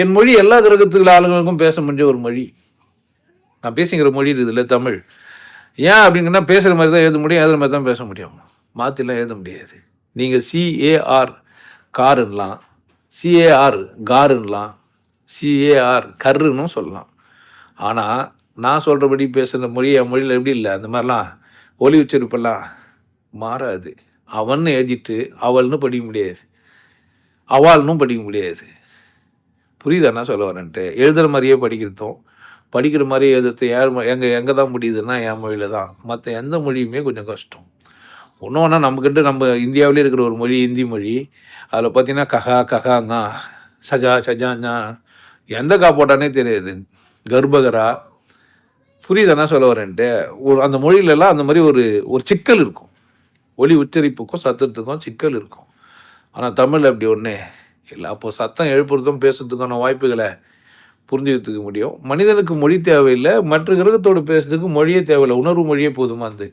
என் மொழி எல்லா கிரகத்துக்கு ஆளுங்களுக்கும் பேச முடிஞ்ச ஒரு மொழி. நான் பேசுகிற மொழி இருக்குதுல்ல தமிழ். ஏன் அப்படிங்கன்னா பேசுகிற மாதிரி தான் எழுத முடியும், எழுதுற மாதிரி தான் பேச முடியும். மாற்றிலாம் எழுத முடியாது. நீங்கள் சிஏஆர் காருன்னலாம், சிஏஆர் காருன்னலாம், சிஏஆர் கர்ருன்னு சொல்லலாம். ஆனால் நான் சொல்கிறபடி பேசுகிற மொழி என் மொழியில் எப்படி இல்லை, அந்த மாதிரிலாம் ஒலி உச்சரிப்பெல்லாம் மாறாது. அவன்னு எழுதிட்டு அவள்னு படிக்க முடியாது, அவாள்னும் படிக்க முடியாது. புரியுதா என்ன சொல்ல வரேன்ட்டு? எழுதுகிற மாதிரியே படிக்கிறதும் படிக்கிற மாதிரி எழுதுறது யார் எங்கே தான் முடியுதுன்னா என் மொழியில் தான். மற்ற எந்த மொழியுமே கொஞ்சம் கஷ்டம். ஒன்று ஒன்றா நம்மக்கிட்ட நம்ம இந்தியாவிலே இருக்கிற ஒரு மொழி ஹிந்தி மொழி. அதில் பார்த்தீங்கன்னா கஹா கஹான்னா, சஜா சஜான்னா, எந்த கா போட்டானே தெரியாது. கர்ப்பகரா. புரியுதா என்ன சொல்ல வரேன்ட்டு? அந்த மொழியிலலாம் அந்த மாதிரி ஒரு ஒரு சிக்கல் இருக்கும். ஒலி உச்சரிப்புக்கும் சத்தத்துக்கும் சிக்கல் இருக்கும். ஆனால் தமிழ் அப்படி ஒன்று இல்லை. அப்போது சத்தம் எழுப்புறதும் பேசுறதுக்கான வாய்ப்புகளை புரிஞ்சுக்கிறதுக்கு முடியும். மனிதனுக்கு மொழி தேவையில்லை, மற்ற கிரகத்தோடு பேசுறதுக்கு மொழியே தேவையில்லை, உணர்வு மொழியே போதுமா இருந்து